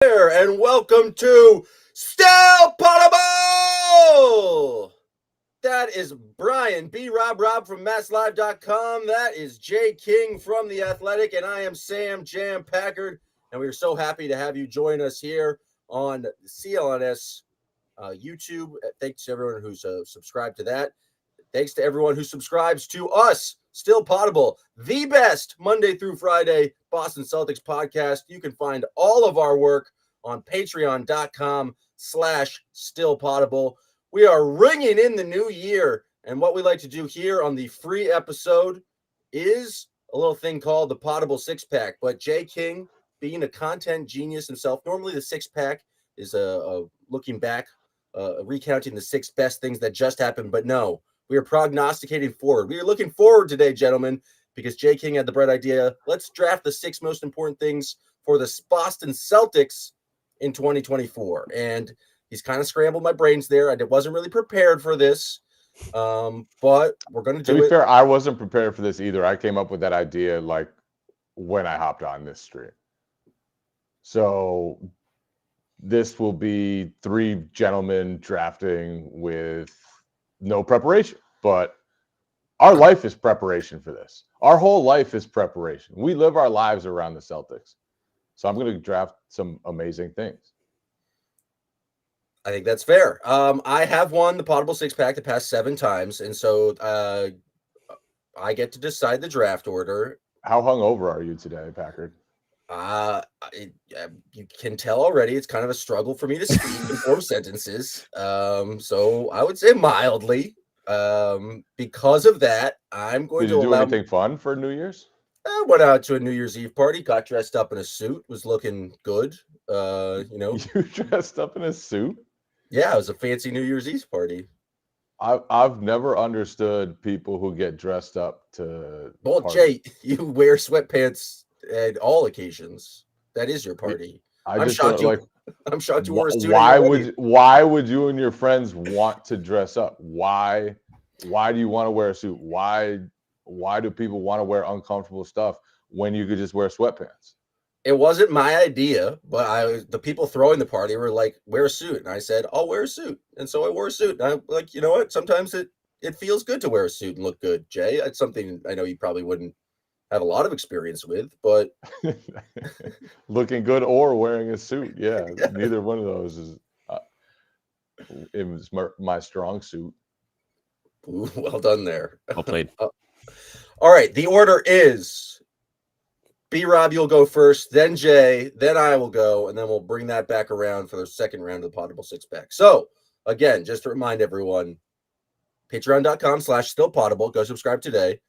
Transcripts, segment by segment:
there, and welcome to Still Poddable! That is Brian B. Robb from MassLive.com. That is Jay King from The Athletic, and I am Sam Jam Packard. And we are so happy to have you join us here on CLNS YouTube. Thanks to everyone who's subscribed to that. Thanks to everyone who subscribes to us, Still Poddable, the best Monday through Friday Boston Celtics podcast. You can find all of our work on patreon.com/stillpoddable. We are ringing in the new year, and what we like to do here on the free episode is a little thing called the Poddable Six Pack. But Jay King, being a content genius himself, normally the six pack is looking back, recounting the six best things that just happened, but no. We are prognosticating forward. We are looking forward today, gentlemen, because Jay King had the bright idea. Let's draft the six most important things for the Boston Celtics in 2024. And he's kind of scrambled my brains there. I wasn't really prepared for this, but we're going to do it. To be fair, I wasn't prepared for this either. I came up with that idea like when I hopped on this stream. So this will be three gentlemen drafting with no preparation, but our life is preparation for this. Our whole life is preparation. We live our lives around the Celtics. So I'm going to draft some amazing things. I think that's fair. I have won the Poddable Six Pack the past 7 times, and so I get to decide the draft order. How hungover are you today, Packard? You can tell already it's kind of a struggle for me to speak and form sentences. So I would say mildly. Because of that, I'm going to do anything fun for New Year's? I went out to a New Year's Eve party, got dressed up in a suit, was looking good. You dressed up in a suit? Yeah, it was a fancy New Year's Eve party. I've never understood people who get dressed up to. Well, Jay, you wear sweatpants at all occasions. That is your party. I'm shocked you wore a suit. Why would you and your friends want to dress up? Why do you want to wear a suit? Why do people want to wear uncomfortable stuff when you could just wear sweatpants? It wasn't my idea, but the people throwing the party were like, wear a suit. And I said, I'll wear a suit. And so I wore a suit. And I'm like, you know what? Sometimes it feels good to wear a suit and look good, Jay. It's something I know you probably wouldn't have a lot of experience with, but looking good or wearing a suit. Yeah. Neither one of those is, it was my strong suit. Ooh, well done there. Well played. All right. The order is B-Rob, you'll go first, then Jay, then I will go, and then we'll bring that back around for the second round of the Poddable Six Pack. So again, just to remind everyone, patreon.com/stillpoddable, go subscribe today.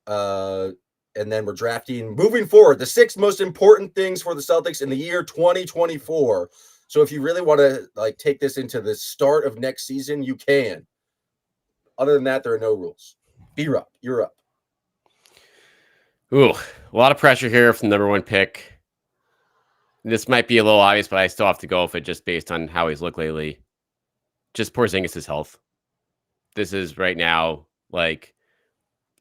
And then we're drafting moving forward the 6 most important things for the Celtics in the year 2024. So if you really want to take this into the start of next season, you can. Other than that, there are no rules. B-Rob, you're up. Ooh, a lot of pressure here from the number 1 pick. This might be a little obvious, but I still have to go with it just based on how he's looked lately. Just Porzingis' health. This is right now like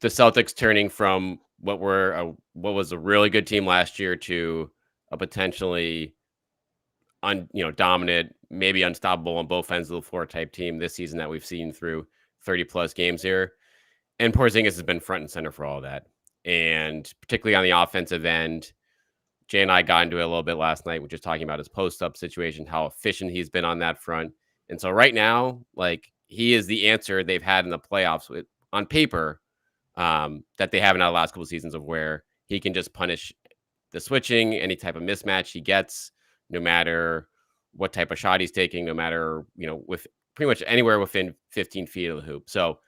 the Celtics turning from what was a really good team last year to a potentially dominant, maybe unstoppable on both ends of the floor type team this season that we've seen through 30 plus games here. And Porzingis has been front and center for all of that. And particularly on the offensive end, Jay and I got into it a little bit last night, which is talking about his post-up situation, how efficient he's been on that front. And so right now, he is the answer they've had in the playoffs on paper, that they haven't had the last couple of seasons, of where he can just punish the switching, any type of mismatch he gets, no matter what type of shot he's taking, no matter, with pretty much anywhere within 15 feet of the hoop. So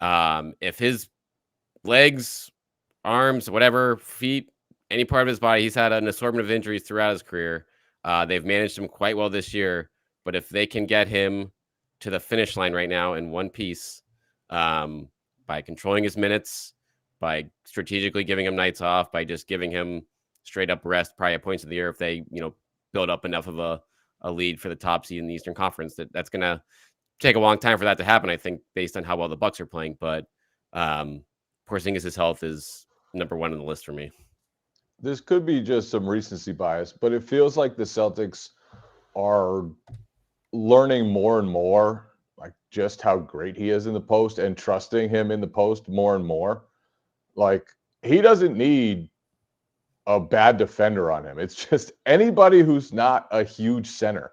if his legs, arms, whatever, feet, any part of his body, he's had an assortment of injuries throughout his career. They've managed him quite well this year, but if they can get him to the finish line right now in one piece, by controlling his minutes, by strategically giving him nights off, by just giving him straight up rest probably at points of the year, if they, build up enough of a lead for the top seed in the Eastern Conference, that's going to take a long time for that to happen, I think, based on how well the Bucks are playing. But Porzingis' health is number 1 on the list for me. this could be just some recency bias, but it feels like the Celtics are learning more and more, like just how great he is in the post and trusting him in the post more and more. Like he doesn't need a bad defender on him. It's just anybody who's not a huge center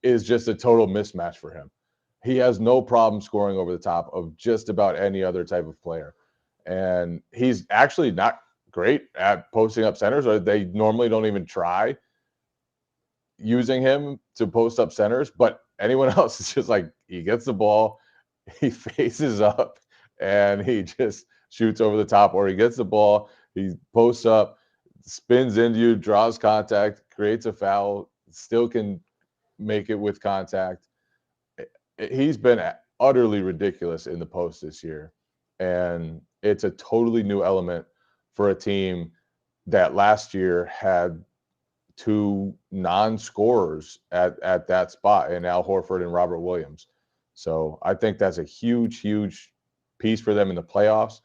is just a total mismatch for him. He has no problem scoring over the top of just about any other type of player. And he's actually not great at posting up centers, or they normally don't even try using him to post up centers. But anyone else is just like, he gets the ball, he faces up, and he just shoots over the top, or he gets the ball, he posts up, spins into you, draws contact, creates a foul, still can make it with contact. He's been utterly ridiculous in the post this year. And it's a totally new element for a team that last year had two non-scorers at that spot in Al Horford and Robert Williams. So I think that's a huge, huge piece for them in the playoffs.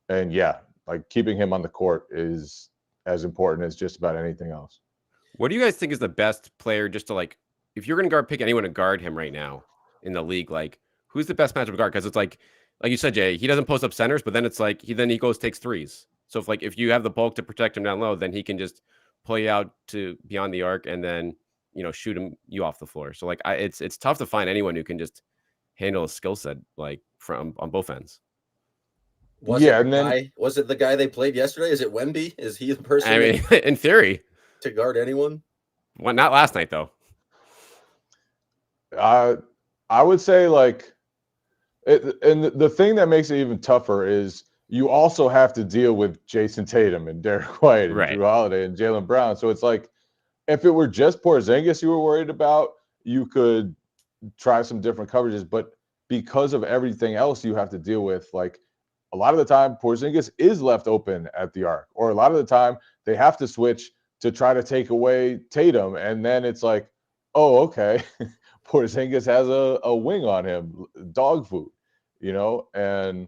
And yeah, like keeping him on the court is as important as just about anything else. What do you guys think is the best player just to like, if you're going to pick anyone to guard him right now in the league, like who's the best matchup guard? Because it's like you said, Jay, he doesn't post up centers, but then it's like he takes threes. So if you have the bulk to protect him down low, then he can just pull you out to beyond the arc and then, shoot you off the floor. So like it's tough to find anyone who can just handle a skill set like from on both ends. Was it the guy they played yesterday? Is it Wemby? Is he the person? I mean, in theory, to guard anyone? Well, not last night though. I would say like, and the thing that makes it even tougher is you also have to deal with Jayson Tatum and Derek White and Drew Holiday and Jaylen Brown. So it's like, if it were just Porzingis you were worried about, you could try some different coverages. But because of everything else you have to deal with, like a lot of the time Porzingis is left open at the arc, or a lot of the time they have to switch to try to take away Tatum. And then it's like, oh, okay, Porzingis has a wing on him, dog food, and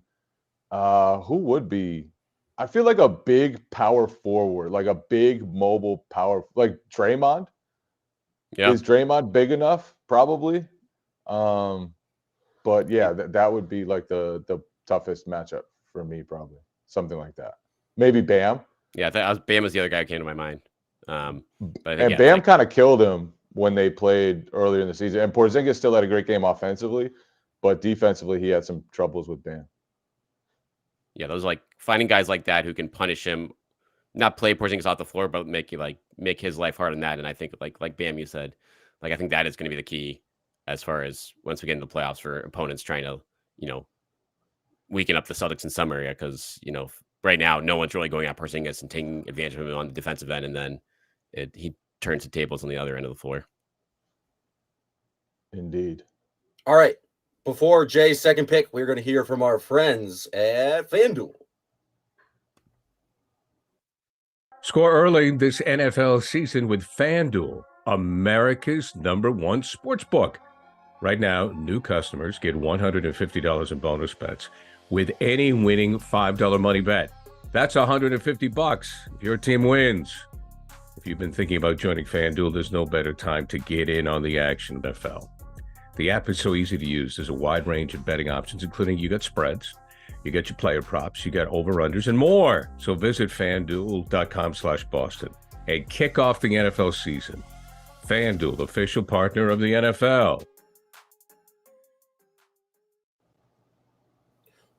who would be? I feel like a big power forward, like a big mobile power, like Draymond. Yeah. Is Draymond big enough? Probably. But yeah, that would be like the toughest matchup for me, probably. Something like that. Maybe Bam. Yeah, Bam was the other guy who came to my mind. But Bam kind of killed him when they played earlier in the season. And Porzingis still had a great game offensively, but defensively he had some troubles with Bam. Yeah, those like finding guys like that who can punish him, not play Porzingis off the floor, but make his life hard on that. And I think like Bam, you said, like I think that is going to be the key as far as once we get into the playoffs for opponents trying to, weaken up the Celtics in some area, because right now no one's really going at Porzingis and taking advantage of him on the defensive end, and then he turns the tables on the other end of the floor. Indeed. All right. Before Jay's second pick, we're going to hear from our friends at FanDuel. Score early this NFL season with FanDuel, America's #1 sportsbook. Right now, new customers get $150 in bonus bets with any winning $5 money bet. That's $150 if your team wins. If you've been thinking about joining FanDuel, there's no better time to get in on the action, NFL. The app is so easy to use. There's a wide range of betting options, including you got spreads, you got your player props, you got over-unders, and more. So visit FanDuel.com/Boston and kick off the NFL season. FanDuel, official partner of the NFL.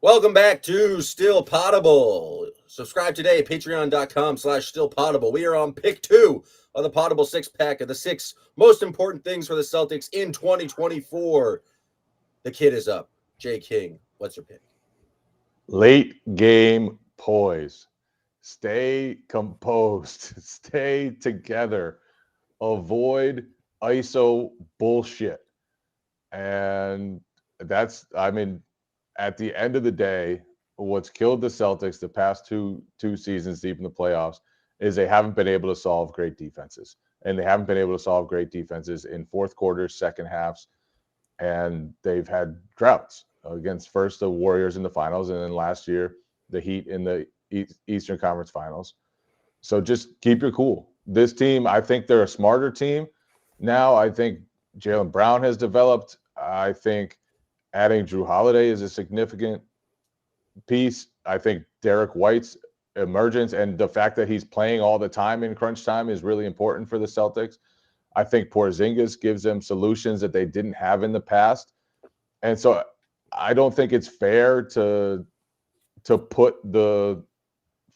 Welcome back to Still Poddable. Subscribe today, patreon.com/Still Poddable. We are on pick 2 of the Poddable 6-pack of the 6 most important things for the Celtics in 2024. The kid is up. Jay King, what's your pick? Late game poise. Stay composed. Stay together. Avoid ISO bullshit. And that's, at the end of the day, what's killed the Celtics the past two seasons deep in the playoffs is they haven't been able to solve great defenses. And they haven't been able to solve great defenses in fourth quarters, second halves. And they've had droughts against first the Warriors in the finals, and then last year, the Heat in the Eastern Conference Finals. So just keep your cool. This team, I think they're a smarter team now. I think Jaylen Brown has developed. I think adding Drew Holiday is a significant piece. I think Derek White's emergence and the fact that he's playing all the time in crunch time is really important for the Celtics. I think Porzingis gives them solutions that they didn't have in the past. And so I don't think it's fair to put the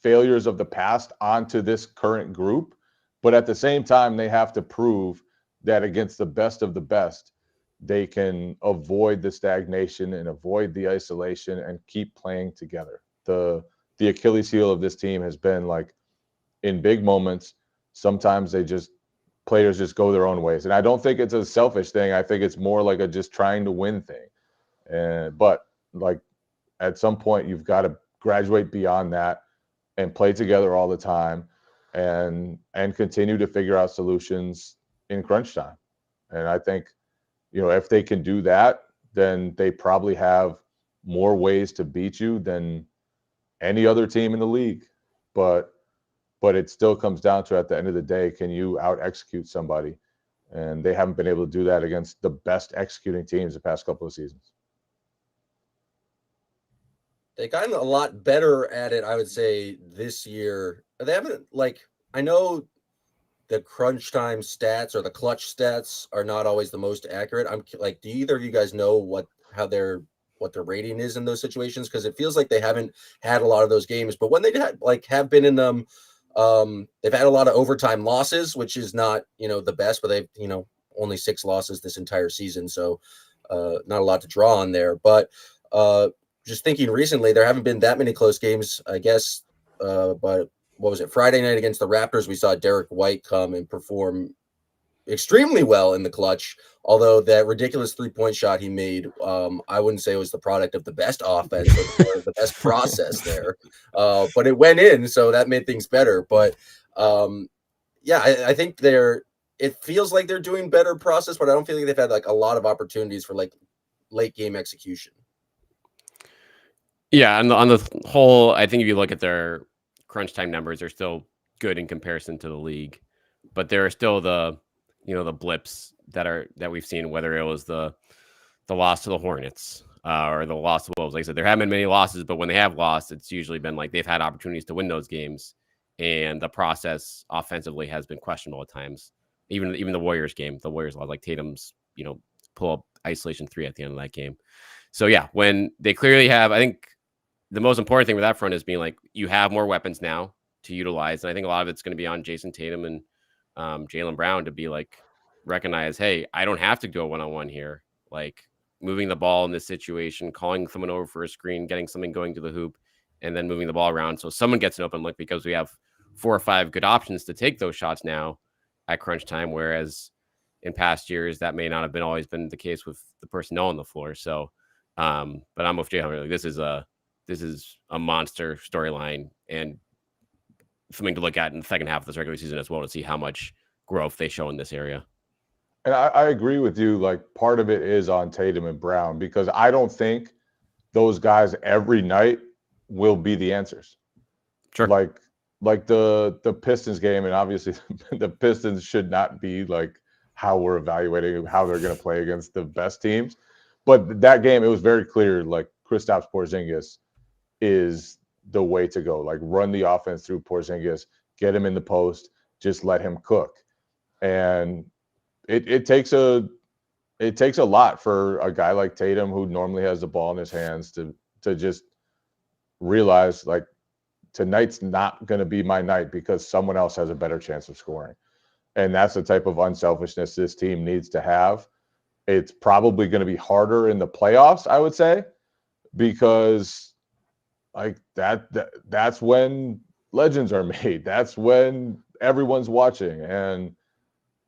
failures of the past onto this current group. But at the same time, they have to prove that against the best of the best, they can avoid the stagnation and avoid the isolation and keep playing together. The Achilles heel of this team has been like in big moments, sometimes players just go their own ways. And I don't think it's a selfish thing. I think it's more like a just trying to win thing. But like at some point, you've got to graduate beyond that and play together all the time and continue to figure out solutions in crunch time. And I think, if they can do that, then they probably have more ways to beat you than any other team in the league. But it still comes down to, at the end of the day, can you out-execute somebody? And they haven't been able to do that against the best executing teams the past couple of seasons. They gotten a lot better at it, I would say, this year. They haven't, I know the crunch time stats or the clutch stats are not always the most accurate. I'm like, do either of you guys know what their rating is in those situations? Because it feels like they haven't had a lot of those games, but when they have been in them, they've had a lot of overtime losses, which is not, the best, but they've, only 6 losses this entire season. So not a lot to draw on there, but just thinking recently, there haven't been that many close games, I guess. But what was it? Friday night against the Raptors, we saw Derek White come and perform extremely well in the clutch. Although that ridiculous 3-point shot he made, I wouldn't say it was the product of the best offense or the best process there. But it went in, so that made things better. But I think it feels like they're doing better process, but I don't feel like they've had a lot of opportunities for late game execution. Yeah, on the whole, I think if you look at their crunch time numbers, they're still good in comparison to the league, but there are still the blips that we've seen, whether it was the loss to the Hornets or the loss to Wolves. Like I said, there haven't been many losses, but when they have lost, it's usually been like they've had opportunities to win those games, and the process offensively has been questionable at times. Even the Warriors game, the Warriors lost, like Tatum's pull up isolation 3 at the end of that game. So yeah, when they clearly have, I think the most important thing with that front is being like, you have more weapons now to utilize. And I think a lot of it's going to be on Jayson Tatum and Jaylen Brown to be like, recognize, hey, I don't have to go one-on-one here. Like moving the ball in this situation, calling someone over for a screen, getting something going to the hoop, and then moving the ball around. So someone gets an open look, because we have 4 or 5 good options to take those shots now at crunch time. Whereas in past years, that may not have always been the case with the personnel on the floor. So, but I'm with Jay. Like, this is a monster storyline and something to look at in the second half of this regular season as well, to see how much growth they show in this area. And I agree with you. Like, part of it is on Tatum and Brown, because I don't think those guys every night will be the answers. Sure. Like the Pistons game, and obviously the Pistons should not be like how we're evaluating how they're going to play against the best teams. But that game, it was very clear, like, Kristaps Porzingis is the way to go. Like, run the offense through Porzingis, get him in the post, just let him cook. And it takes a lot for a guy like Tatum, who normally has the ball in his hands, to just realize, like, tonight's not going to be my night because someone else has a better chance of scoring. And that's the type of unselfishness this team needs to have. It's probably going to be harder in the playoffs, I would say, because like that's when legends are made. That's when everyone's watching. And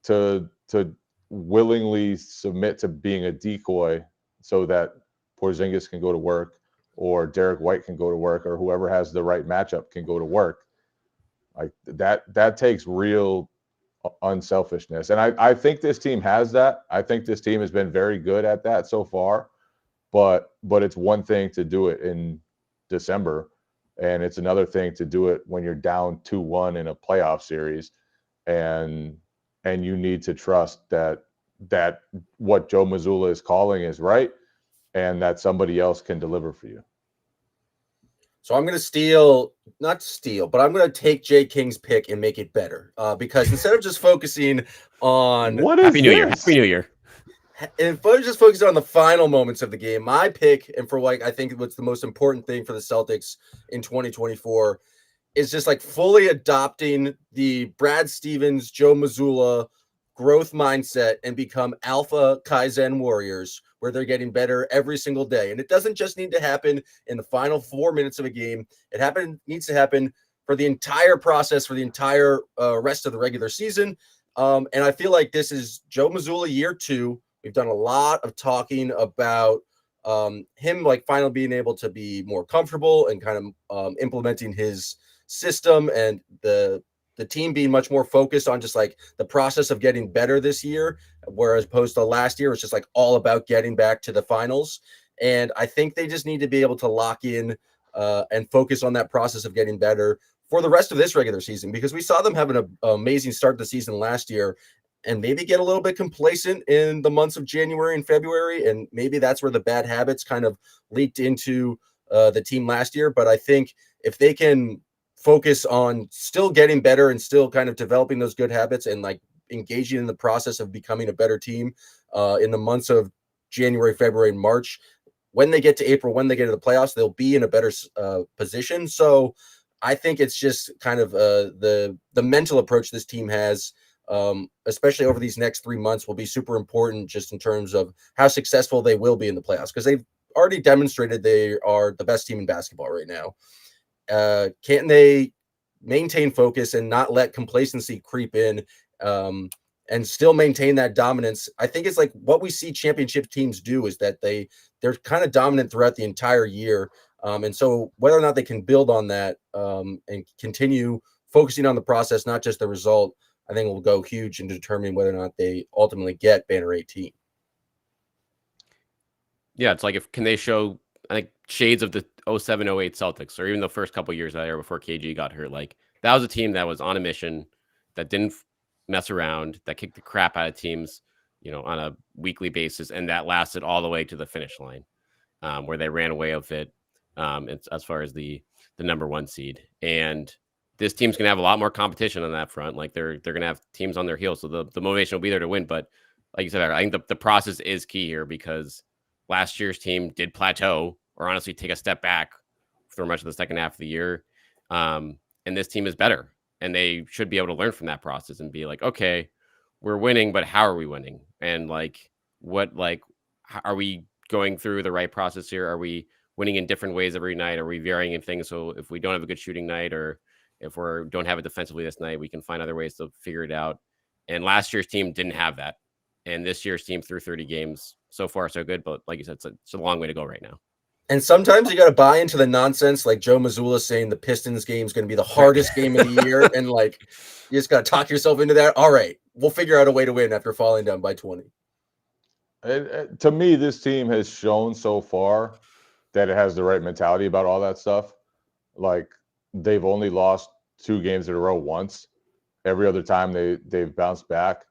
to willingly submit to being a decoy so that Porzingis can go to work, or Derek White can go to work, or whoever has the right matchup can go to work, like that takes real unselfishness. And I think this team has that. I think this team has been very good at that so far, but it's one thing to do it in December, And it's another thing to do it when you're down 2-1 in a playoff series, and you need to trust that what Joe Mazzulla is calling is right, and that somebody else can deliver for you. So I'm going to not steal, but I'm going to take Jay King's pick and make it better. Because instead of just focusing on Happy New Year. Happy New Year. And just focusing on the final moments of the game, my pick, and for like I think what's the most important thing for the Celtics in 2024 is just like fully adopting the Brad Stevens, Joe Mazzulla growth mindset and become alpha Kaizen warriors, where they're getting better every single day. And it doesn't just need to happen in the final 4 minutes of a game. It needs to happen for the entire process, for the entire rest of the regular season. And I feel like this is Joe Mazzulla year 2. We've done a lot of talking about him like finally being able to be more comfortable and kind of implementing his system, and the team being much more focused on just like the process of getting better this year, whereas opposed to last year, it's just like all about getting back to the finals. And I think they just need to be able to lock in and focus on that process of getting better for the rest of this regular season, because we saw them have an amazing start to the season last year and maybe get a little bit complacent in the months of January and February. And maybe that's where the bad habits kind of leaked into the team last year. But I think if they can focus on still getting better and still kind of developing those good habits and like engaging in the process of becoming a better team in the months of January, February, and March, when they get to April, when they get to the playoffs, they'll be in a better position. So I think it's just kind of the mental approach this team has, especially over these next 3 months, will be super important just in terms of how successful they will be in the playoffs, because they've already demonstrated they are the best team in basketball right now. Can they maintain focus and not let complacency creep in and still maintain that dominance? I think it's like what we see championship teams do is that they're kind of dominant throughout the entire year. And so whether or not they can build on that and continue focusing on the process, not just the result, I think will go huge in determining whether or not they ultimately get Banner 18. Yeah, it's like can they show, I think, shades of the 07-08 Celtics, or even the first couple of years there before KG got hurt. Like, that was a team that was on a mission, that didn't mess around, that kicked the crap out of teams, on a weekly basis, and that lasted all the way to the finish line, where they ran away with it as far as the number 1 seed. And this team's gonna have a lot more competition on that front. Like, they're gonna have teams on their heels, so the motivation will be there to win. But like you said, I think the process is key here, because last year's team did plateau, or honestly take a step back for much of the second half of the year. And this team is better, and they should be able to learn from that process and be like, okay, we're winning, but how are we winning? And are we going through the right process here? Are we winning in different ways every night? Are we varying in things? So if we don't have a good shooting night, or if we don't have it defensively this night, we can find other ways to figure it out. And last year's team didn't have that. And this year's team, through 30 games, so far so good. But like you said, it's a long way to go right now. And sometimes you got to buy into the nonsense, like Joe Mazzulla saying the Pistons game is going to be the hardest game of the year. And like, you just got to talk yourself into that. All right, we'll figure out a way to win after falling down by 20. To me, this team has shown so far that it has the right mentality about all that stuff. Like, they've only lost 2 games in a row once. Every other time they've bounced back.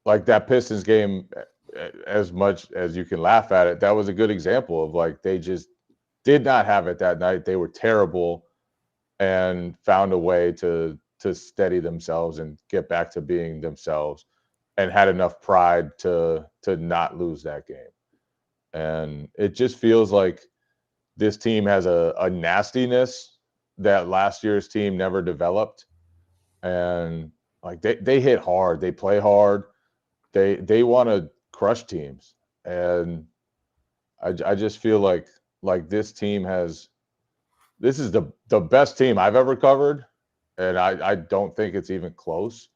Like, that Pistons game, as much as you can laugh at it, that was a good example of like, they just did not have it that night. They were terrible and found a way to steady themselves and get back to being themselves, and had enough pride to not lose that game. And it just feels like this team has a nastiness that last year's team never developed. And like, they hit hard, they play hard, they want to crush teams. And I just feel like this team this is the best team I've ever covered, and I don't think it's even close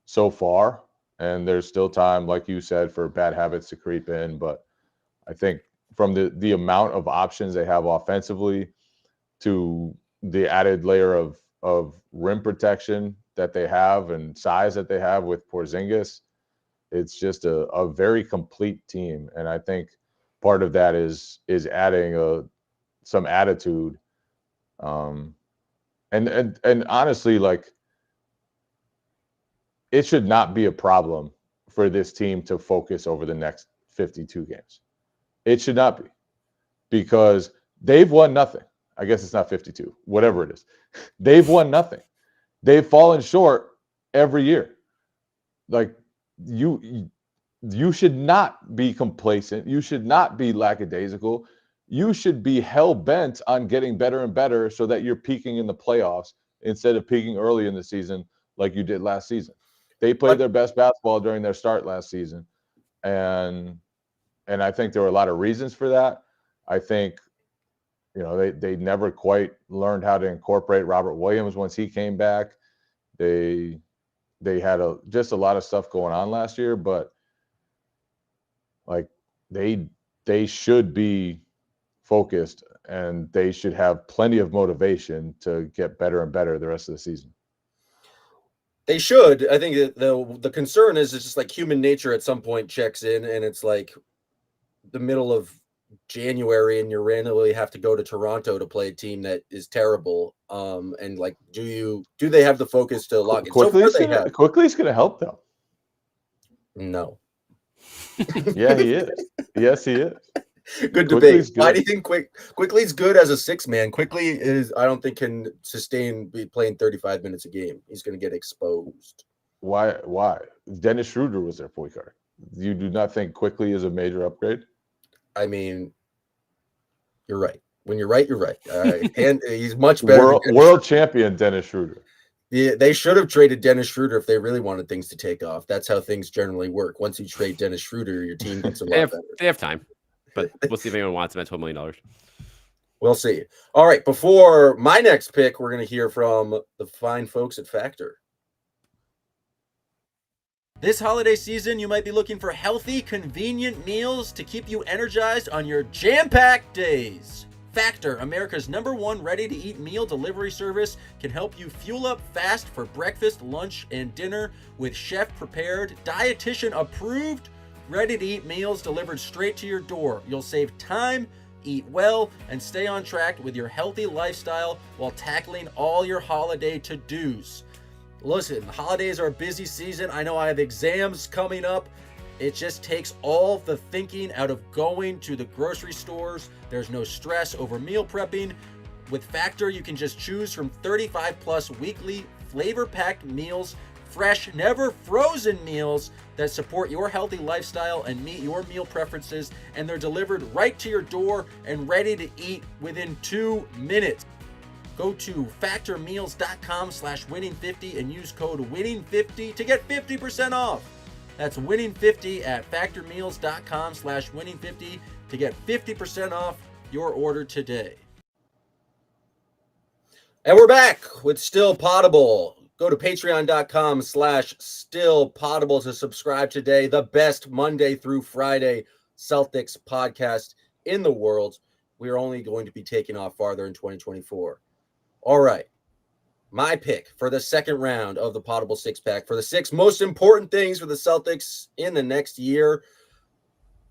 so far. And there's still time, like you said, for bad habits to creep in. But I think from the amount of options they have offensively, to the added layer of rim protection that they have and size that they have with Porzingis, it's just a very complete team. And I think part of that is adding some attitude. And honestly, like, it should not be a problem for this team to focus over the next 52 games. It should not be, because they've won nothing. I guess it's not 52, whatever it is. They've won nothing. They've fallen short every year. Like, you should not be complacent. You should not be lackadaisical. You should be hell-bent on getting better and better so that you're peaking in the playoffs instead of peaking early in the season like you did last season. They played their best basketball during their start last season. And I think there were a lot of reasons for that. I think, they never quite learned how to incorporate Robert Williams once he came back. They had just a lot of stuff going on last year, but like they should be focused, and they should have plenty of motivation to get better and better the rest of the season. They should. I think that the concern is it's just like human nature at some point checks in, and it's like the middle of January and you randomly have to go to Toronto to play a team that is terrible. And like, do they have the focus to lock it? Quickley's going to help them. No. Yeah, he is. Yes, he is. Good debate. Why do you think Quickley's good as a 6-man? Quickly I don't think can sustain be playing 35 minutes a game. He's going to get exposed. Why? Dennis Schroeder was their point guard. You do not think Quickley is a major upgrade? I mean, you're right. When you're right, you're right. And he's much better. World champion Dennis Schroeder. Yeah, they should have traded Dennis Schroeder if they really wanted things to take off. That's how things generally work. Once you trade Dennis Schroeder, your team gets a lot better. They have time, but we'll see if anyone wants him at $12 million. We'll see. All right, before my next pick, we're going to hear from the fine folks at Factor. This holiday season, you might be looking for healthy, convenient meals to keep you energized on your jam-packed days. Factor, America's #1 ready-to-eat meal delivery service, can help you fuel up fast for breakfast, lunch, and dinner with chef-prepared, dietitian-approved, ready-to-eat meals delivered straight to your door. You'll save time, eat well, and stay on track with your healthy lifestyle while tackling all your holiday to-dos. Listen, the holidays are a busy season. I know I have exams coming up. It just takes all the thinking out of going to the grocery stores. There's no stress over meal prepping. With Factor, you can just choose from 35 plus weekly flavor-packed meals, fresh, never frozen meals that support your healthy lifestyle and meet your meal preferences, and they're delivered right to your door and ready to eat within 2 minutes. Go to factormeals.com/winning50 and use code winning50 to get 50% off. That's winning50 at factormeals.com/winning50 to get 50% off your order today. And we're back with Still Poddable. Go to patreon.com/stillpoddable to subscribe today. The best Monday through Friday Celtics podcast in the world. We are only going to be taking off farther in 2024. All right, my pick for the second round of the Poddable Six-Pack for the 6 most important things for the Celtics in the next year.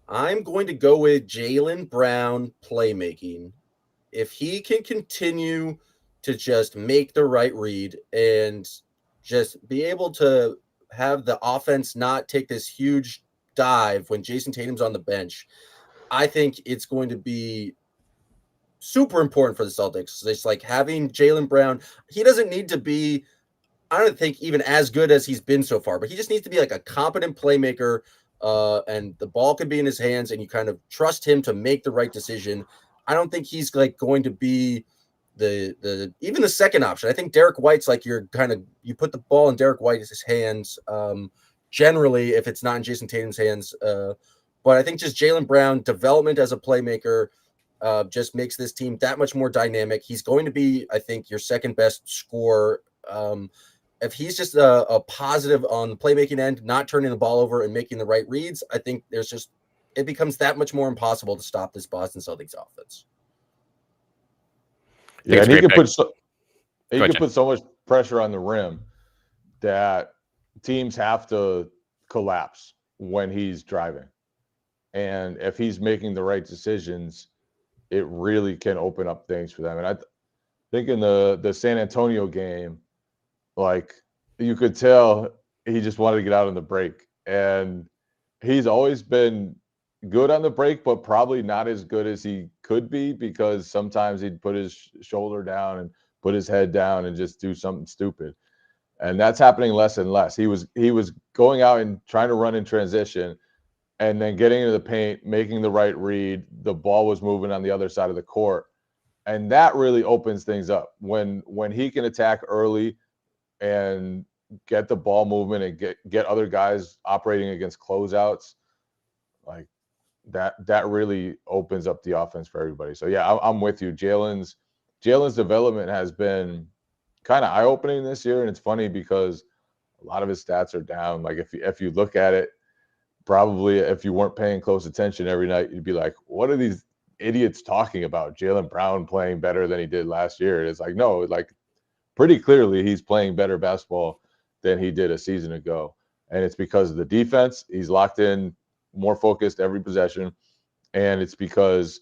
I'm going to go with Jaylen Brown playmaking. If he can continue to just make the right read and just be able to have the offense not take this huge dive when Jayson Tatum's on the bench, I think it's going to be super important for the Celtics. It's like having Jaylen Brown. He doesn't need to be, I don't think, even as good as he's been so far, but he just needs to be like a competent playmaker, and the ball can be in his hands and you kind of trust him to make the right decision. I don't think he's like going to be the even the second option. I think Derek White's like you put the ball in Derek White's hands, generally, if it's not in Jayson Tatum's hands. But I think just Jaylen Brown development as a playmaker just makes this team that much more dynamic. He's going to be, I think, your second best scorer. If he's just a positive on the playmaking end, not turning the ball over and making the right reads, I think it becomes that much more impossible to stop this Boston Celtics offense. Yeah, and he can put so much pressure on the rim that teams have to collapse when he's driving. And if he's making the right decisions, it really can open up things for them. And I think in the San Antonio game, like you could tell he just wanted to get out on the break. And he's always been good on the break, but probably not as good as he could be, because sometimes he'd put his shoulder down and put his head down and just do something stupid. And that's happening less and less. He was going out and trying to run in transition and then getting into the paint, making the right read. The ball was moving on the other side of the court. And that really opens things up. When he can attack early and get the ball movement and get other guys operating against closeouts, like that really opens up the offense for everybody. So yeah, I'm with you. Jaylen's development has been kind of eye-opening this year, and it's funny because a lot of his stats are down. Like if you look at it, probably if you weren't paying close attention every night, you'd be like, what are these idiots talking about? Jaylen Brown playing better than he did last year. It's like, no, like pretty clearly he's playing better basketball than he did a season ago. And it's because of the defense. He's locked in, more focused every possession. And it's because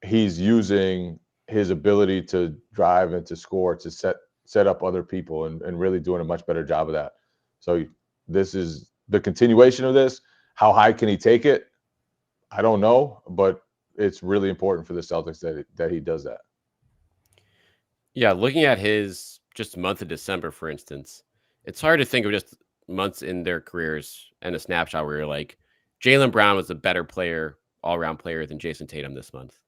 he's using his ability to drive and to score to set up other people and really doing a much better job of that. So this is the continuation of this. How high can he take it? I don't know, but it's really important for the Celtics that he does that. Yeah, looking at his just month of December, for instance, it's hard to think of just months in their careers and a snapshot where you're like, Jaylen Brown was a better player, all-around player than Jayson Tatum this month.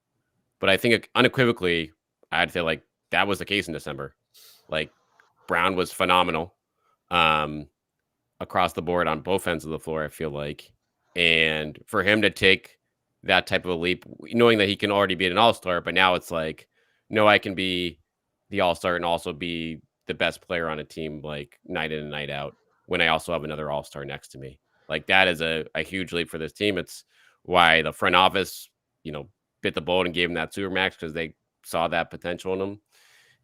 But I think unequivocally, I'd feel like that was the case in December. Like Brown was phenomenal across the board on both ends of the floor, I feel like. And for him to take that type of a leap, knowing that he can already be an all-star, but now it's like, no, I can be the all-star and also be the best player on a team, like night in and night out, when I also have another all-star next to me. Like that is a huge leap for this team. It's why the front office, bit the bullet and gave him that supermax, because they saw that potential in him.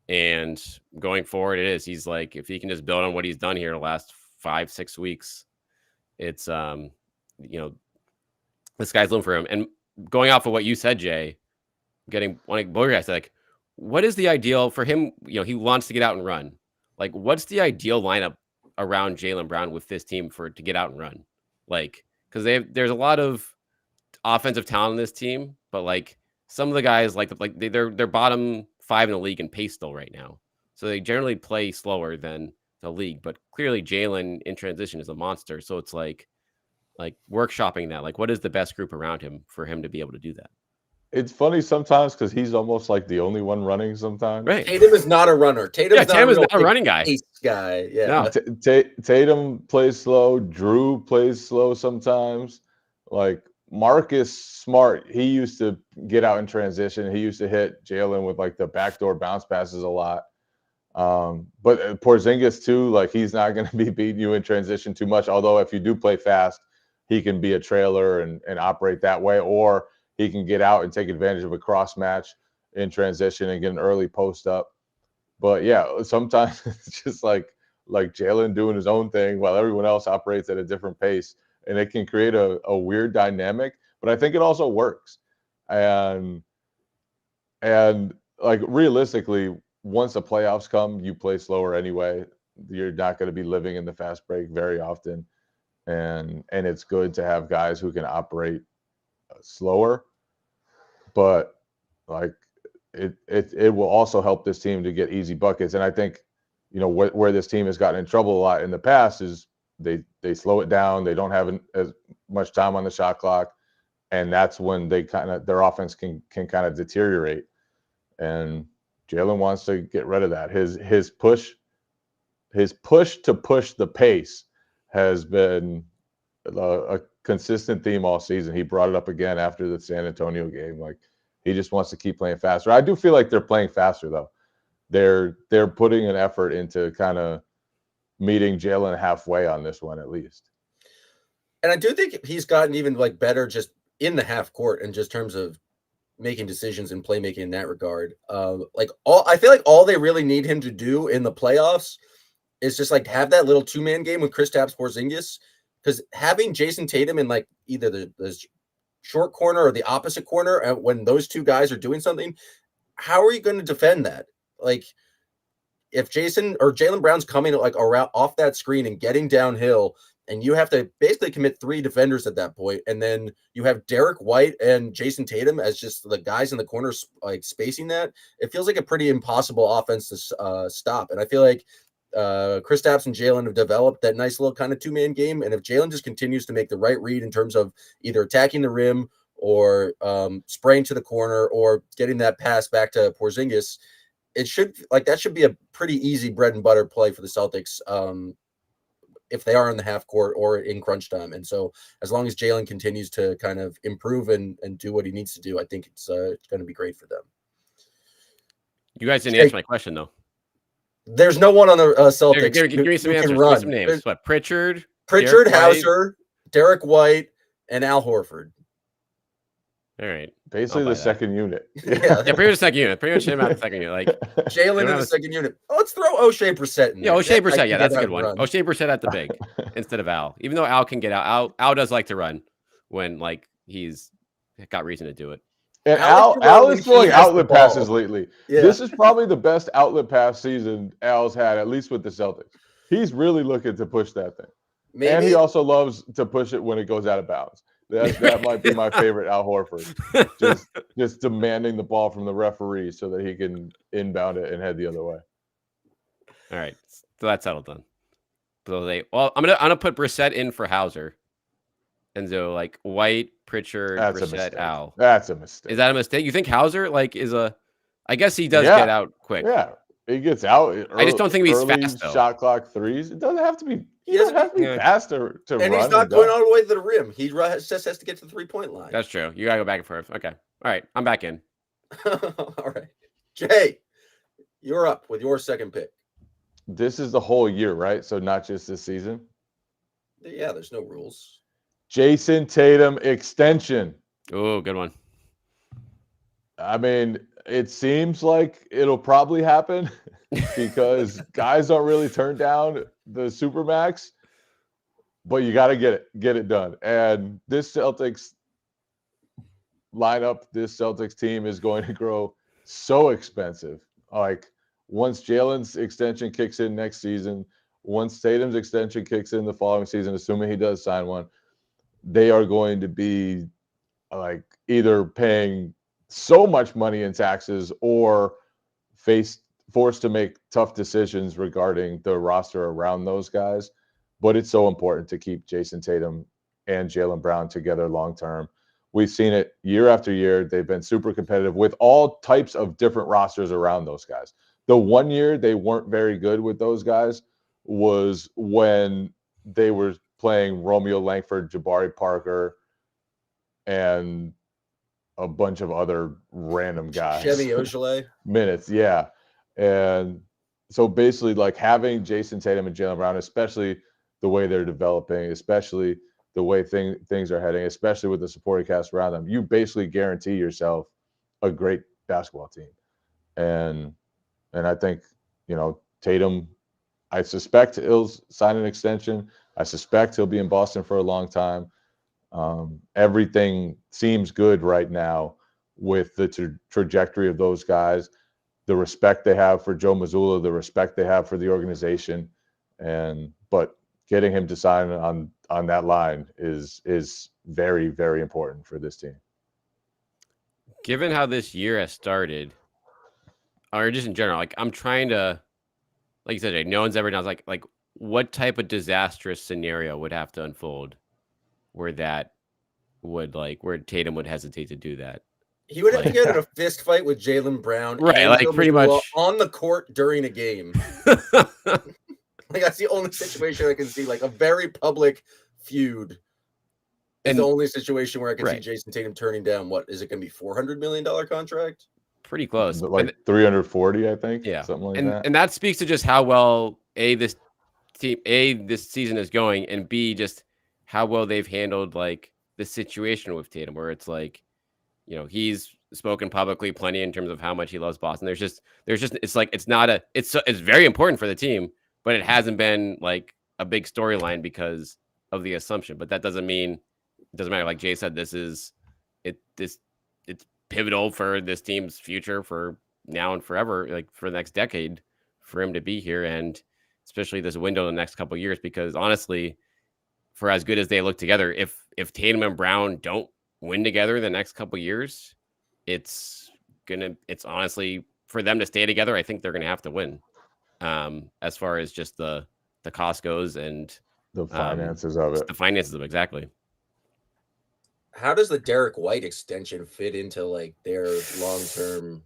And going forward, he's like, if he can just build on what he's done here the last 5-6 weeks, it's the sky's the limit for him. And going off of what you said, Jay, getting like both guys, like, what is the ideal for him? He wants to get out and run. Like, what's the ideal lineup around Jaylen Brown with this team to get out and run? Like, because there's a lot of offensive talent in this team, but like some of the guys they're bottom 5 in the league in pace still right now, so they generally play slower than the league. But clearly, Jaylen in transition is a monster. So it's like workshopping that. Like, what is the best group around him for him to be able to do that? It's funny sometimes because he's almost like the only one running sometimes. Right. Tatum is not a runner. Tatum is not a running guy. Guy. Yeah. No. Tatum plays slow. Drew plays slow sometimes. Like Marcus Smart, he used to get out in transition. He used to hit Jaylen with like the backdoor bounce passes a lot. But Porzingis too, like he's not going to be beating you in transition too much. Although if you do play fast, he can be a trailer and operate that way, or he can get out and take advantage of a cross match in transition and get an early post up. But yeah, sometimes it's just like Jaylen doing his own thing while everyone else operates at a different pace, and it can create a weird dynamic. But I think it also works. And like realistically, once the playoffs come, you play slower anyway. You're not going to be living in the fast break very often, and it's good to have guys who can operate slower. But like it will also help this team to get easy buckets. And I think where this team has gotten in trouble a lot in the past is they slow it down. They don't have as much time on the shot clock, and that's when their offense can kind of deteriorate. And Jaylen wants to get rid of that. His push to push the pace has been a consistent theme all season. He brought it up again after the San Antonio game. Like he just wants to keep playing faster. I do feel like they're playing faster though. They're putting an effort into kind of meeting Jaylen halfway on this one at least. And I do think he's gotten even like better just in the half court in just terms of making decisions and playmaking in that regard. I feel like all they really need him to do in the playoffs is just like have that little 2-man game with Kristaps Porzingis, because having Jayson Tatum in like either the short corner or the opposite corner, and when those two guys are doing something, how are you going to defend that? Like, if Jayson or Jaylen Brown's coming like around off that screen and getting downhill, and you have to basically commit 3 defenders at that point, and then you have Derek White and Jayson Tatum as just the guys in the corners like spacing that, it feels like a pretty impossible offense to stop. And I feel like Kristaps and Jaylen have developed that nice little kind of 2-man game. And if Jaylen just continues to make the right read in terms of either attacking the rim or spraying to the corner or getting that pass back to Porzingis, it should that should be a pretty easy bread and butter play for the Celtics if they are in the half court or in crunch time. And so as long as Jaylen continues to kind of improve and do what he needs to do, I think it's going to be great for them. You guys didn't answer my question though. There's no one on the Celtics. Give me some answers. Give me some names. What? Pritchard, Hauser, Derek White, and Al Horford. All right. Basically the second unit. Yeah, pretty much the second unit. Pretty much him out the second unit. Like Jaylen in the second unit. Oh, let's throw O'Shea Brissett in there. Yeah, O'Shea Brissett. Yeah, that's a good one. Run. O'Shea Brissett at the big instead of Al. Even though Al can get out. Al does like to run when like he's got reason to do it. And Al is throwing outlet passes lately. Yeah. This is probably the best outlet pass season Al's had, at least with the Celtics. He's really looking to push that thing. Maybe. And he also loves to push it when it goes out of bounds. That might be my favorite Al Horford. Just demanding the ball from the referee so that he can inbound it and head the other way. All right. So that's settled then. So I'm gonna put Brissett in for Hauser. And so like White, Pritchard, Brissett, Al. That's a mistake. Is that a mistake? You think Hauser I guess he does get out quick. Yeah. He gets out. I just don't think he's fast though. Shot clock threes. It doesn't have to be. He doesn't have to be fast to run. And he's not going all the way to the rim. He just has to get to the 3-point line. That's true. You gotta go back and forth. Okay. All right. I'm back in. All right. Jay, you're up with your second pick. This is the whole year, right? So not just this season? Yeah, there's no rules. Jayson Tatum extension. Oh, good one. I mean, it seems like it'll probably happen because guys don't really turn down the Supermax, but you got to get it done. And this Celtics lineup, this Celtics team is going to grow so expensive. Like once Jaylen's extension kicks in next season, once Tatum's extension kicks in the following season, assuming he does sign one, they are going to be like either paying so much money in taxes or forced to make tough decisions regarding the roster around those guys. But it's so important to keep Jayson Tatum and Jaylen Brown together long term. We've seen it year after year. They've been super competitive with all types of different rosters around those guys. The one year they weren't very good with those guys was when they were playing Romeo Langford, Jabari Parker, and a bunch of other random guys. Chevy Ojale. Minutes, yeah. And so basically like having Jayson Tatum and Jaylen Brown, especially the way they're developing, especially the way things are heading, especially with the supporting cast around them, you basically guarantee yourself a great basketball team. And I think, Tatum, I suspect he'll sign an extension. I suspect he'll be in Boston for a long time. Everything seems good right now with the trajectory of those guys, the respect they have for Joe Mazzulla, the respect they have for the organization, but getting him to sign on that line is very, very important for this team. Given how this year has started, or just in general, like I'm trying to, like you said, no one's ever done. Like what type of disastrous scenario would have to unfold where Tatum would hesitate to do that? He would have to get in a fist fight with Jaylen Brown, right? Like pretty much on the court during a game. Like that's the only situation I can see, like a very public feud. And the only situation where I can see Jayson Tatum turning down. What is it going to be? $400 million contract? Pretty close, like 340, I think. Yeah, something like that. And that speaks to just how well this season is going, and B, just how well they've handled like the situation with Tatum, where it's like, he's spoken publicly plenty in terms of how much he loves Boston. There's just it's like it's very important for the team, but it hasn't been like a big storyline because of the assumption. But that doesn't mean it doesn't matter. Like Jay said, this is it's pivotal for this team's future for now and forever, like for the next decade, for him to be here, and especially this window in the next couple of years. Because honestly, for as good as they look together, if Tatum and Brown don't win together the next couple of years, it's honestly for them to stay together. I think they're gonna have to win. As far as just the cost goes and the finances of it. The finances of it, exactly. How does the Derek White extension fit into like their long-term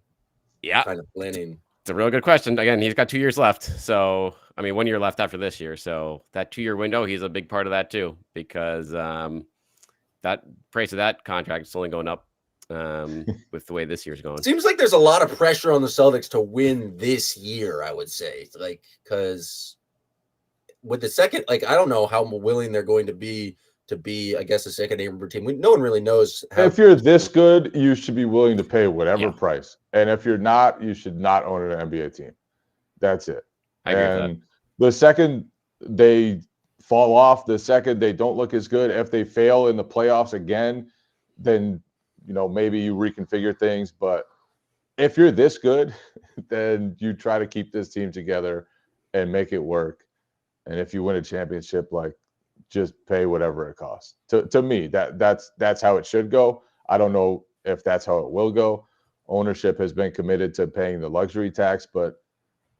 kind of planning? It's a real good question. Again, he's got 2 years left. So, I mean, 1 year left after this year. So that 2 year window, he's a big part of that too, because that price of that contract is only going up with the way this year's going. Seems like there's a lot of pressure on the Celtics to win this year, I would say. Like, because with the second, like, I don't know how willing they're going to be, I guess, a second neighbor team. No one really knows. If you're this good, you should be willing to pay whatever price. And if you're not, you should not own an NBA team. That's it. I agree with that. The second they fall off, the second they don't look as good, if they fail in the playoffs again, then, maybe you reconfigure things. But if you're this good, then you try to keep this team together and make it work. And if you win a championship, like, just pay whatever it costs. To me, that's how it should go. I don't know if that's how it will go. Ownership has been committed to paying the luxury tax, but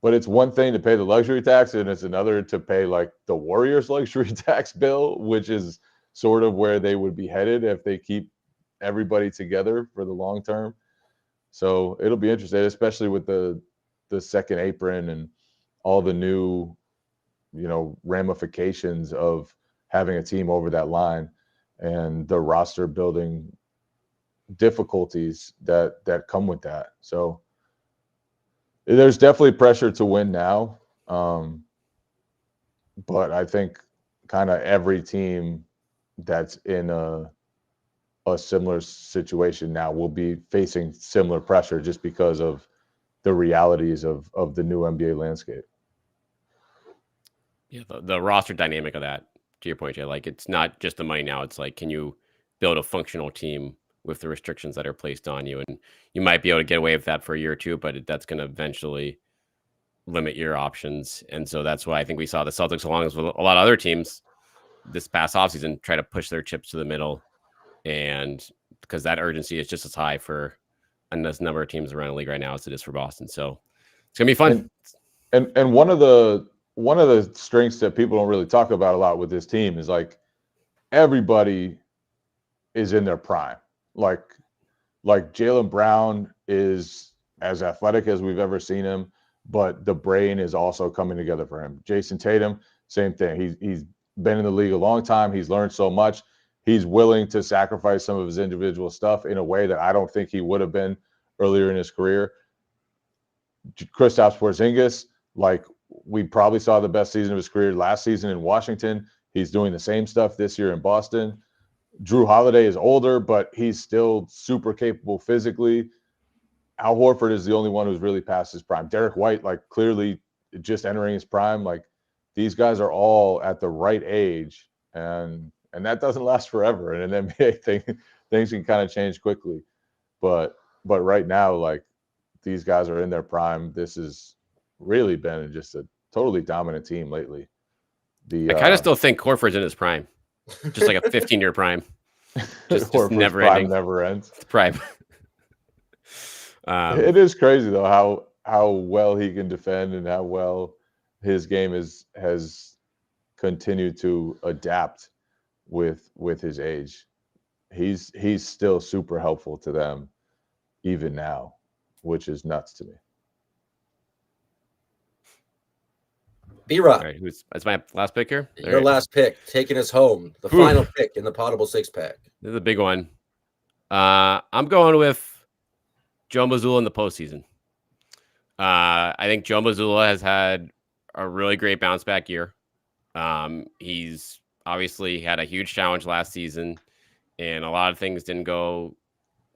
it's one thing to pay the luxury tax, and it's another to pay like the Warriors luxury tax bill, which is sort of where they would be headed if they keep everybody together for the long term. So it'll be interesting, especially with the second apron and all the new, ramifications of having a team over that line and the roster building difficulties that come with that. So there's definitely pressure to win now. But I think kind of every team that's in a similar situation now will be facing similar pressure just because of the realities of the new NBA landscape. Yeah, the roster dynamic of that, to your point, Jay, like it's not just the money now. It's like, can you build a functional team with the restrictions that are placed on you? And you might be able to get away with that for a year or two, but that's going to eventually limit your options. And so that's why I think we saw the Celtics, along with a lot of other teams this past offseason, try to push their chips to the middle. And because that urgency is just as high for a number of teams around the league right now as it is for Boston. So it's going to be fun. And one of the strengths that people don't really talk about a lot with this team is like everybody is in their prime. Like Jaylen Brown is as athletic as we've ever seen him, but the brain is also coming together for him. Jayson Tatum, same thing. He's been in the league a long time. He's learned so much. He's willing to sacrifice some of his individual stuff in a way that I don't think he would have been earlier in his career. Kristaps Porzingis, like, we probably saw the best season of his career last season in Washington. He's doing the same stuff this year in Boston. Drew Holiday is older, but he's still super capable physically. Al Horford is the only one who's really past his prime. Derek White, like, clearly just entering his prime. Like, these guys are all at the right age, and that doesn't last forever. In an NBA things can kind of change quickly. But right now, like, these guys are in their prime. This has really been just a totally dominant team lately. I kind of still think Horford's in his prime, just like a 15-year prime. Just never ending. Never ends. It's prime. It is crazy though how well he can defend and how well his game has continued to adapt with his age. He's still super helpful to them even now, which is nuts to me. B-Rock. All right, that's my last pick here? Your last pick, taking us home. The final pick in the Poddable six-pack. This is a big one. I'm going with Joe Mazzulla in the postseason. I think Joe Mazzulla has had a really great bounce-back year. He's obviously had a huge challenge last season, and a lot of things didn't go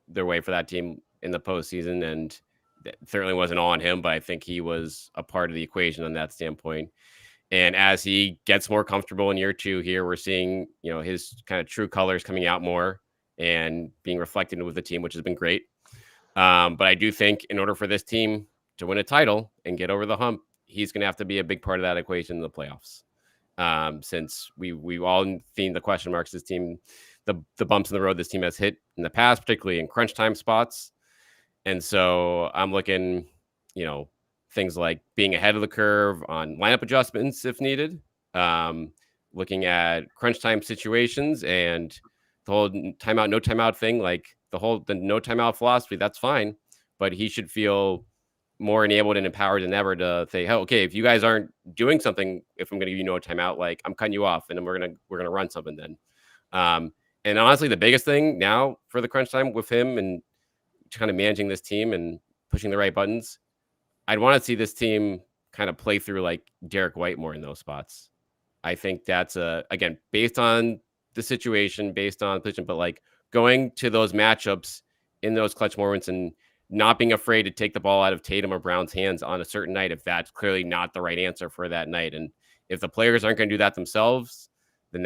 their way for that team in the postseason, and it certainly wasn't all on him, but I think he was a part of the equation on that standpoint. And as he gets more comfortable in year two here, we're seeing, his kind of true colors coming out more. and being reflected with the team, which has been great. But I do think in order for this team to win a title and get over the hump, he's going to have to be a big part of that equation in the playoffs. Since we've all seen the question marks this team, the bumps in the road this team has hit in the past, particularly in crunch time spots. And so I'm looking, things like being ahead of the curve on lineup adjustments if needed, looking at crunch time situations and the whole timeout, no timeout thing, like the no timeout philosophy, that's fine. But he should feel more enabled and empowered than ever to say, hey, okay, if you guys aren't doing something, if I'm going to give you no timeout, like I'm cutting you off and then we're going to run something then. And honestly, the biggest thing now for the crunch time with him and kind of managing this team and pushing the right buttons, I'd want to see this team kind of play through like Derek White more in those spots. I think that's again, based on the situation, based on position, but like going to those matchups in those clutch moments and not being afraid to take the ball out of Tatum or Brown's hands on a certain night if that's clearly not the right answer for that night. And if the players aren't going to do that themselves, then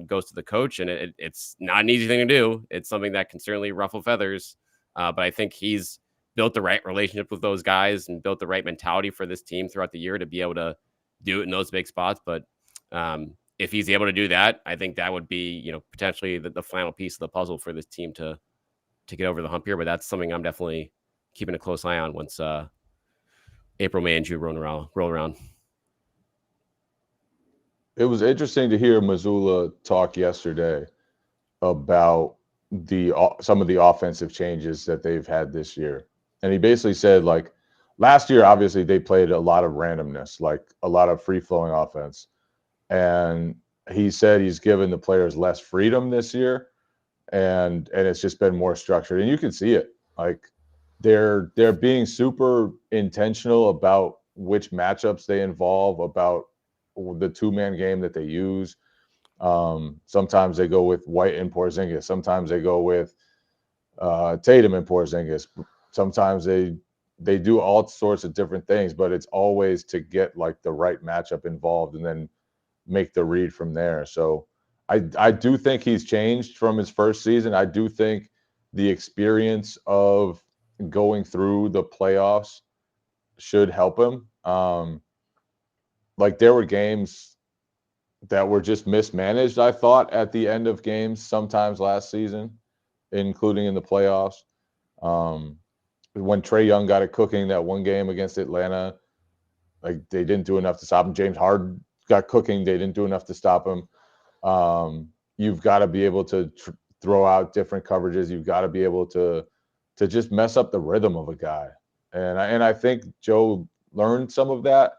goes to the coach. And it's not an easy thing to do. It's something that can certainly ruffle feathers. But I think he's built the right relationship with those guys and built the right mentality for this team throughout the year to be able to do it in those big spots. But if he's able to do that, I think that would be, potentially the final piece of the puzzle for this team to get over the hump here. But that's something I'm definitely keeping a close eye on once April, May, and June roll around. It was interesting to hear Mazzulla talk yesterday about some of the offensive changes that they've had this year. And he basically said, like, last year, obviously, they played a lot of randomness, like a lot of free-flowing offense. And he said he's given the players less freedom this year, and it's just been more structured. And you can see it. Like, they're being super intentional about which matchups they involve, about the two-man game that they use. Sometimes they go with White and Porzingis. Sometimes they go with Tatum and Porzingis. Sometimes they do all sorts of different things, but it's always to get like the right matchup involved and then make the read from there. So I do think he's changed from his first season. I do think the experience of going through the playoffs should help him. Like there were games that were just mismanaged, I thought, at the end of games sometimes last season, including in the playoffs. When Trae Young got it cooking that one game against Atlanta, like they didn't do enough to stop him. James Harden got cooking. They didn't do enough to stop him. You've got to be able to throw out different coverages. You've got to be able to just mess up the rhythm of a guy. And I think Joe learned some of that.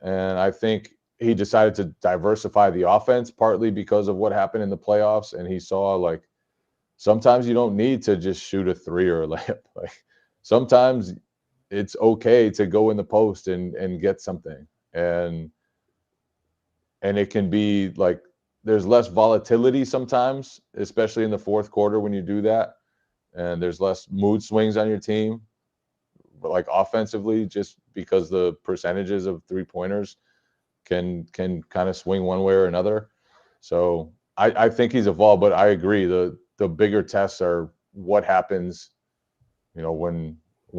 And I think he decided to diversify the offense partly because of what happened in the playoffs. And he saw, like, sometimes you don't need to just shoot a three or a layup. Like, sometimes it's okay to go in the post and get something. And it can be like there's less volatility sometimes, especially in the fourth quarter when you do that. And there's less mood swings on your team, but like offensively, just because the percentages of three-pointers can kind of swing one way or another. So I think he's evolved, but I agree. The bigger tests are what happens, when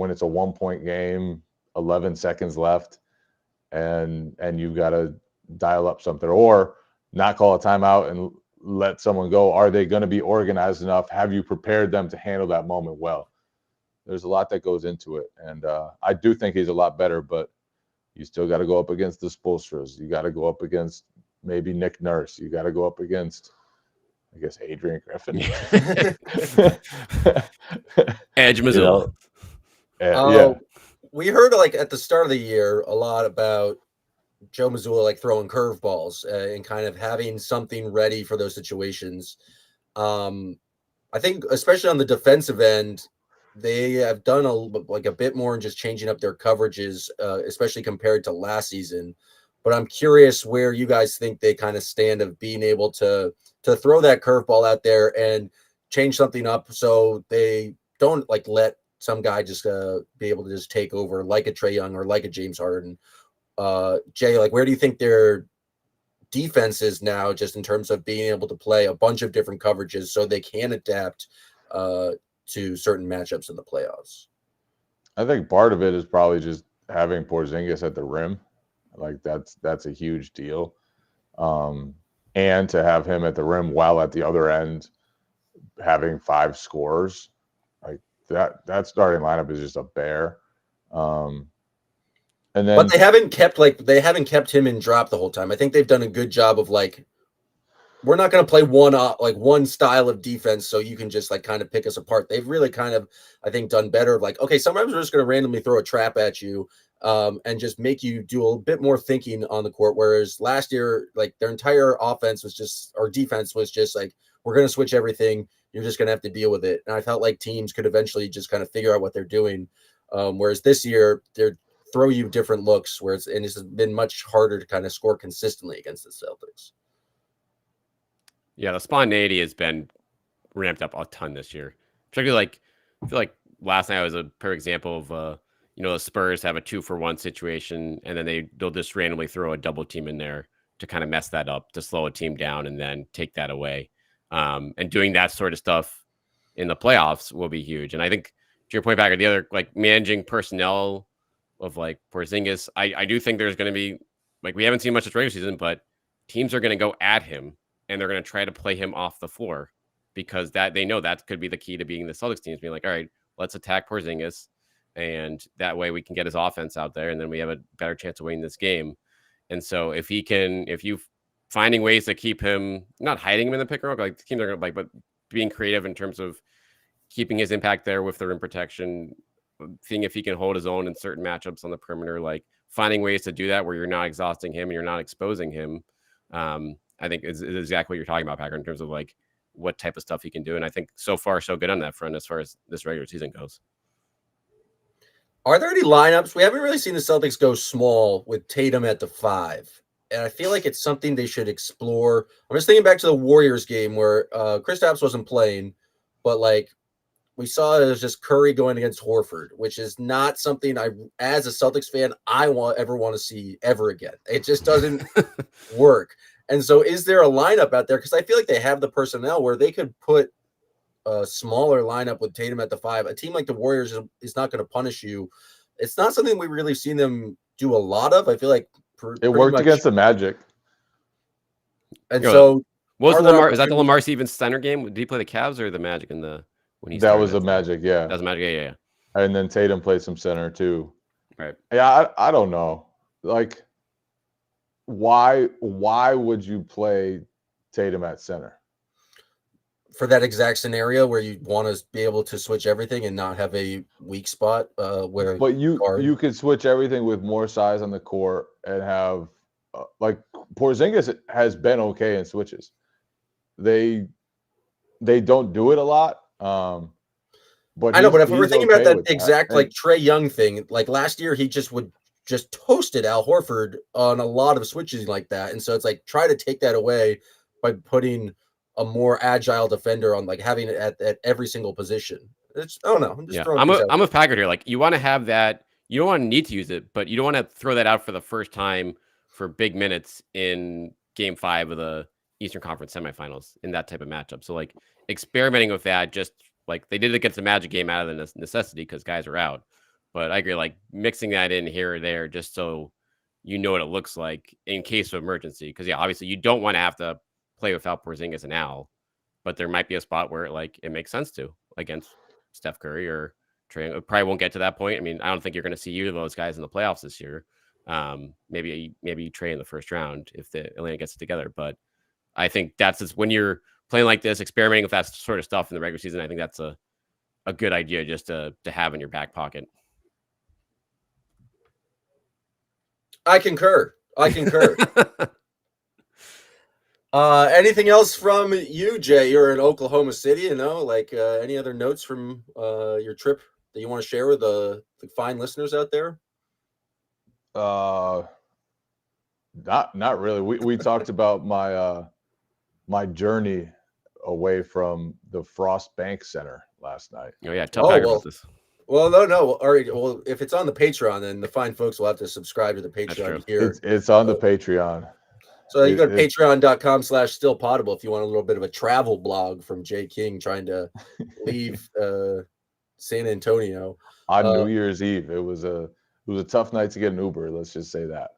it's a 1-point game, 11 seconds left, and you've got to dial up something or not call a timeout and let someone go. Are they going to be organized enough? Have you prepared them to handle that moment well? There's a lot that goes into it. And I do think he's a lot better, but you still got to go up against the Spoelstras. You got to go up against maybe Nick Nurse. You got to go up against, I guess, Adrian Griffin. Edge Mazzulla. Yeah. We heard like at the start of the year a lot about Joe Mazzulla like throwing curveballs and kind of having something ready for those situations. I think especially on the defensive end, they have done a bit more in just changing up their coverages, especially compared to last season. But I'm curious where you guys think they kind of stand of being able to throw that curveball out there and change something up so they don't like let some guy just be able to just take over like a Trae Young or like a James Harden. Jay, like where do you think their defenses now, just in terms of being able to play a bunch of different coverages so they can adapt to certain matchups in the playoffs. I think part of it is probably just having Porzingis at the rim. Like that's a huge deal. And to have him at the rim while at the other end having 5 scorers, like that starting lineup is just a bear. And then, but they haven't kept him in drop the whole time. I think they've done a good job of like, we're not going to play one style of defense, so you can just like kind of pick us apart. They've really kind of, I think, done better of like, okay, sometimes we're just going to randomly throw a trap at you and just make you do a bit more thinking on the court. Whereas last year, like their entire offense was just, or defense was just like, we're going to switch everything. You're just going to have to deal with it. And I felt like teams could eventually just kind of figure out what they're doing. Whereas this year, they're throw you different looks and it's been much harder to kind of score consistently against the Celtics. Yeah, the spontaneity has been ramped up a ton this year. Particularly, like I feel like last night was a perfect example of the Spurs have a 2-for-1 situation, and then they'll just randomly throw a double team in there to kind of mess that up, to slow a team down and then take that away. And doing that sort of stuff in the playoffs will be huge. And I think, to your point, Packard, the other like managing personnel of like Porzingis, I do think there's going to be, like, we haven't seen much this regular season, but teams are going to go at him and they're going to try to play him off the floor, because that they know that could be the key to being the Celtics teams, being like, all right, let's attack Porzingis, and that way we can get his offense out there, and then we have a better chance of winning this game. And so if you finding ways to keep him, not hiding him in the pick and roll, like the teams are going to but being creative in terms of keeping his impact there with the rim protection, seeing if he can hold his own in certain matchups on the perimeter, like finding ways to do that where you're not exhausting him and you're not exposing him. I think is exactly what you're talking about, Packard, in terms of like what type of stuff he can do. And I think so far so good on that front as far as this regular season goes. Are there any lineups? We haven't really seen the Celtics go small with Tatum at the 5. And I feel like it's something they should explore. I'm just thinking back to the Warriors game where Kristaps wasn't playing, but like we saw it was just Curry going against Horford, which is not something I, as a Celtics fan, ever want to see ever again. It just doesn't work. And so is there a lineup out there? Because I feel like they have the personnel where they could put a smaller lineup with Tatum at the 5. A team like the Warriors is not going to punish you. It's not something we've really seen them do a lot of. I feel like it worked against the Magic. And so what was Lamar? Is that the Lamar Stevens center game? Did he play the Cavs or the Magic in the when he that was the Magic, yeah. That was Magic, yeah. And then Tatum played some center too. Right. Yeah, I don't know. Like, why would you play Tatum at center? For that exact scenario where you want to be able to switch everything and not have a weak spot where. But you could switch everything with more size on the court and have like Porzingis has been okay in switches. They don't do it a lot. But I know, but if we're thinking okay about that exact that. like Trae Young thing, like last year he just toasted Al Horford on a lot of switches like that. And so it's like try to take that away by putting a more agile defender on, like having it at every single position. It's, I don't know. I'm just throwing I'm a Packard here. Like you want to have that, you don't want to need to use it, but you don't want to throw that out for the first time for big minutes in Game 5 of the Eastern Conference semifinals in that type of matchup. So like experimenting with that, just like they did it against the Magic game out of the necessity because guys are out. But I agree, like mixing that in here or there just so you know what it looks like in case of emergency. Because yeah, obviously you don't want to have to play without Porzingis and Al, but there might be a spot where like it makes sense to against Steph Curry or Trae. It probably won't get to that point. I mean, I don't think you're going to see either of those guys in the playoffs this year. Maybe Trae in the first round if the Atlanta gets it together. But I think that's just, when you're playing like this, experimenting with that sort of stuff in the regular season, I think that's a good idea just to have in your back pocket. I concur. Anything else from you, Jay? You're in Oklahoma City, like any other notes from your trip that you want to share with the fine listeners out there? Not really. We talked about my journey away from the Frost Bank Center last night. Oh yeah, tell Packard about this. Well, no. All right. Well, if it's on the Patreon, then the fine folks will have to subscribe to the Patreon here. It's on the Patreon. So you go to patreon.com/Still Poddable if you want a little bit of a travel blog from Jay King trying to leave San Antonio on New Year's Eve. It was a tough night to get an Uber. Let's just say that.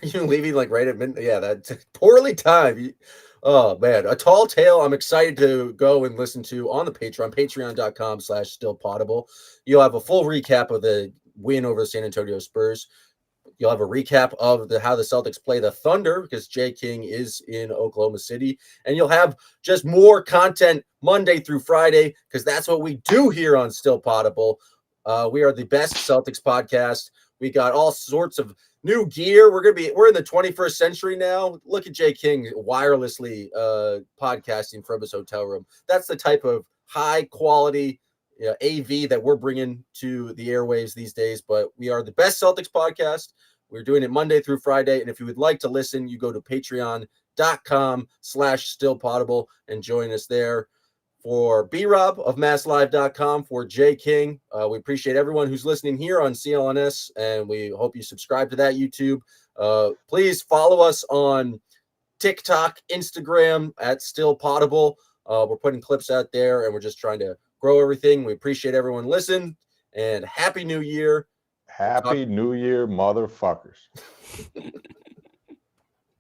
You leaving like right at midnight? Yeah, that's poorly timed. Oh man, a tall tale. I'm excited to go and listen to on the patreon.com/Still Poddable. You'll have a full recap of the win over the San Antonio Spurs. You'll have a recap of how the Celtics play the Thunder because Jay King is in Oklahoma City. And you'll have just more content Monday through Friday because that's what we do here on Still Poddable. We are the best Celtics podcast. We got all sorts of new gear. We're in the 21st century now. Look at Jay King wirelessly podcasting from his hotel room. That's the type of high quality AV that we're bringing to the airwaves these days, but we are the best Celtics podcast. We're doing it Monday through Friday. And if you would like to listen, you go to patreon.com/Still Poddable and join us there. For B-Rob of MassLive.com, for Jay King, we appreciate everyone who's listening here on CLNS, and we hope you subscribe to that YouTube. Please follow us on TikTok, Instagram at Still Poddable. We're putting clips out there, and we're just trying to grow everything. We appreciate everyone listening, and Happy New Year. Happy New Year, motherfuckers.